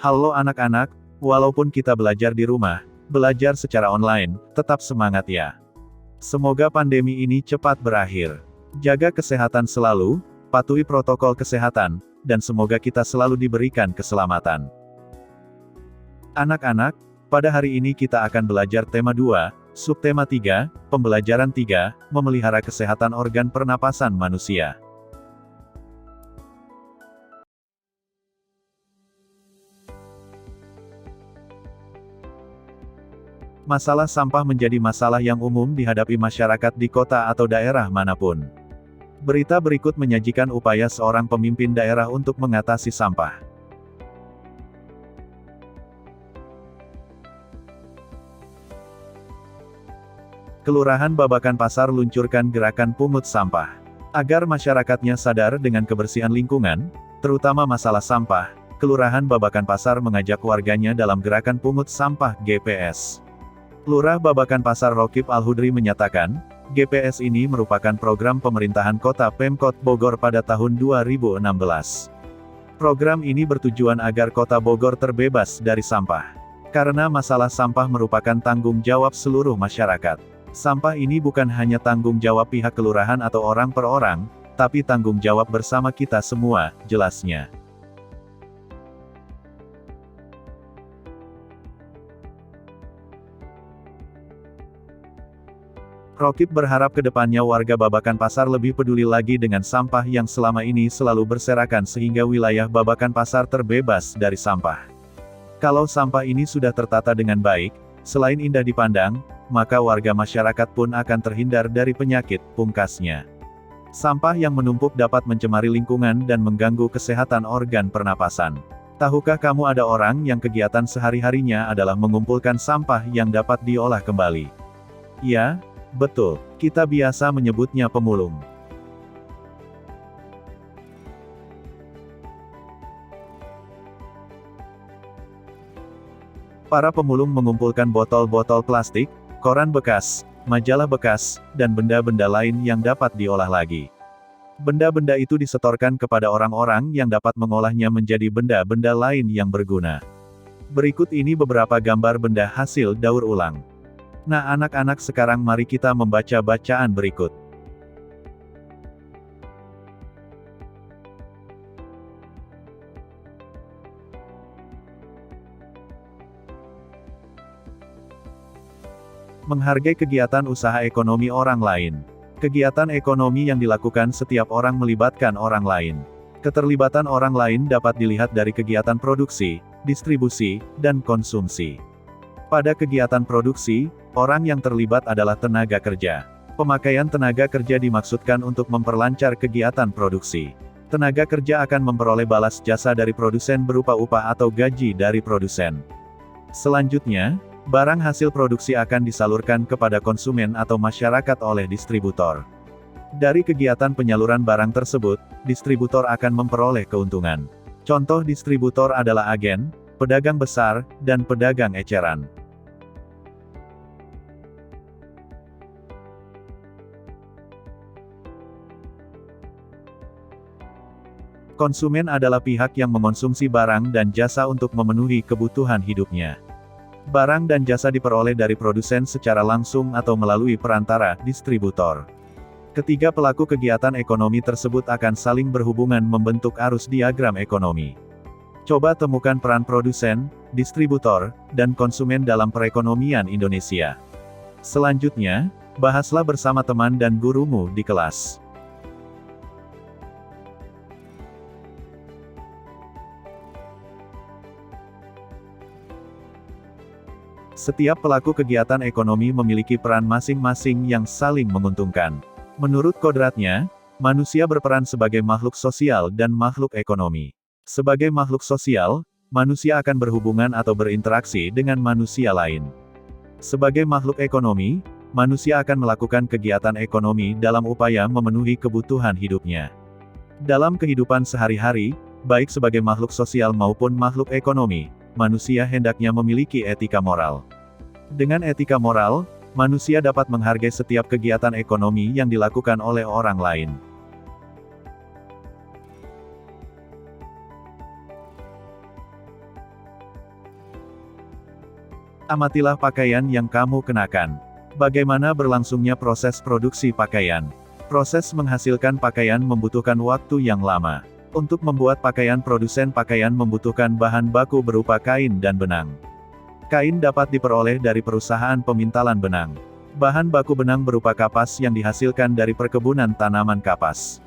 Halo anak-anak, walaupun kita belajar di rumah, belajar secara online, tetap semangat ya. Semoga pandemi ini cepat berakhir. Jaga kesehatan selalu, patuhi protokol kesehatan, dan semoga kita selalu diberikan keselamatan. Anak-anak, pada hari ini kita akan belajar tema 2, subtema 3, pembelajaran 3, memelihara kesehatan organ pernapasan manusia. Masalah sampah menjadi masalah yang umum dihadapi masyarakat di kota atau daerah manapun. Berita berikut menyajikan upaya seorang pemimpin daerah untuk mengatasi sampah. Kelurahan Babakan Pasar luncurkan gerakan pungut sampah. Agar masyarakatnya sadar dengan kebersihan lingkungan, terutama masalah sampah, Kelurahan Babakan Pasar mengajak warganya dalam gerakan pungut sampah GPS. Lurah Babakan Pasar Rokib Al-Hudri menyatakan, GPS ini merupakan program pemerintahan kota Pemkot Bogor pada tahun 2016. Program ini bertujuan agar kota Bogor terbebas dari sampah. Karena masalah sampah merupakan tanggung jawab seluruh masyarakat. Sampah ini bukan hanya tanggung jawab pihak kelurahan atau orang per orang, tapi tanggung jawab bersama kita semua, jelasnya. Rokib berharap kedepannya warga Babakan Pasar lebih peduli lagi dengan sampah yang selama ini selalu berserakan sehingga wilayah Babakan Pasar terbebas dari sampah. Kalau sampah ini sudah tertata dengan baik, selain indah dipandang, maka warga masyarakat pun akan terhindar dari penyakit, pungkasnya. Sampah yang menumpuk dapat mencemari lingkungan dan mengganggu kesehatan organ pernapasan. Tahukah kamu ada orang yang kegiatan sehari-harinya adalah mengumpulkan sampah yang dapat diolah kembali? Ya, betul, kita biasa menyebutnya pemulung. Para pemulung mengumpulkan botol-botol plastik, koran bekas, majalah bekas, dan benda-benda lain yang dapat diolah lagi. Benda-benda itu disetorkan kepada orang-orang yang dapat mengolahnya menjadi benda-benda lain yang berguna. Berikut ini beberapa gambar benda hasil daur ulang. Nah anak-anak sekarang mari kita membaca bacaan berikut. Menghargai kegiatan usaha ekonomi orang lain. Kegiatan ekonomi yang dilakukan setiap orang melibatkan orang lain. Keterlibatan orang lain dapat dilihat dari kegiatan produksi, distribusi, dan konsumsi. Pada kegiatan produksi, orang yang terlibat adalah tenaga kerja. Pemakaian tenaga kerja dimaksudkan untuk memperlancar kegiatan produksi. Tenaga kerja akan memperoleh balas jasa dari produsen berupa upah atau gaji dari produsen. Selanjutnya, barang hasil produksi akan disalurkan kepada konsumen atau masyarakat oleh distributor. Dari kegiatan penyaluran barang tersebut, distributor akan memperoleh keuntungan. Contoh distributor adalah agen, pedagang besar, dan pedagang eceran. Konsumen adalah pihak yang mengonsumsi barang dan jasa untuk memenuhi kebutuhan hidupnya. Barang dan jasa diperoleh dari produsen secara langsung atau melalui perantara, distributor. Ketiga pelaku kegiatan ekonomi tersebut akan saling berhubungan membentuk arus diagram ekonomi. Coba temukan peran produsen, distributor, dan konsumen dalam perekonomian Indonesia. Selanjutnya, bahaslah bersama teman dan gurumu di kelas. Setiap pelaku kegiatan ekonomi memiliki peran masing-masing yang saling menguntungkan. Menurut kodratnya, manusia berperan sebagai makhluk sosial dan makhluk ekonomi. Sebagai makhluk sosial, manusia akan berhubungan atau berinteraksi dengan manusia lain. Sebagai makhluk ekonomi, manusia akan melakukan kegiatan ekonomi dalam upaya memenuhi kebutuhan hidupnya. Dalam kehidupan sehari-hari, baik sebagai makhluk sosial maupun makhluk ekonomi, manusia hendaknya memiliki etika moral. Dengan etika moral, manusia dapat menghargai setiap kegiatan ekonomi yang dilakukan oleh orang lain. Amatilah pakaian yang kamu kenakan. Bagaimana berlangsungnya proses produksi pakaian? Proses menghasilkan pakaian membutuhkan waktu yang lama. Untuk membuat pakaian, produsen pakaian membutuhkan bahan baku berupa kain dan benang. Kain dapat diperoleh dari perusahaan pemintalan benang. Bahan baku benang berupa kapas yang dihasilkan dari perkebunan tanaman kapas.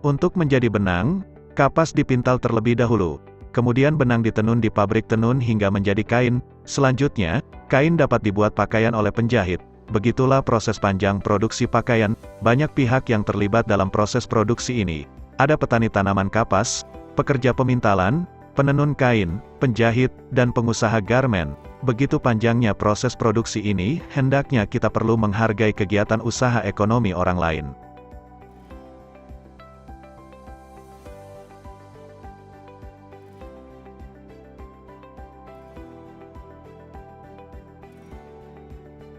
Untuk menjadi benang, kapas dipintal terlebih dahulu. Kemudian benang ditenun di pabrik tenun hingga menjadi kain. Selanjutnya, kain dapat dibuat pakaian oleh penjahit. Begitulah proses panjang produksi pakaian. Banyak pihak yang terlibat dalam proses produksi ini. Ada petani tanaman kapas, pekerja pemintalan, penenun kain, penjahit, dan pengusaha garmen. Begitu panjangnya proses produksi ini, hendaknya kita perlu menghargai kegiatan usaha ekonomi orang lain.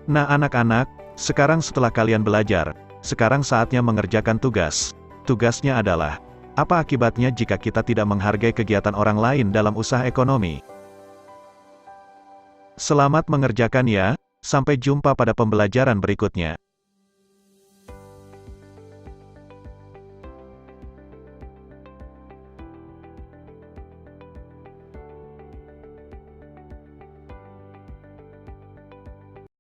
Nah anak-anak, sekarang setelah kalian belajar, sekarang saatnya mengerjakan tugas. Tugasnya adalah, apa akibatnya jika kita tidak menghargai kegiatan orang lain dalam usaha ekonomi? Selamat mengerjakan ya, sampai jumpa pada pembelajaran berikutnya.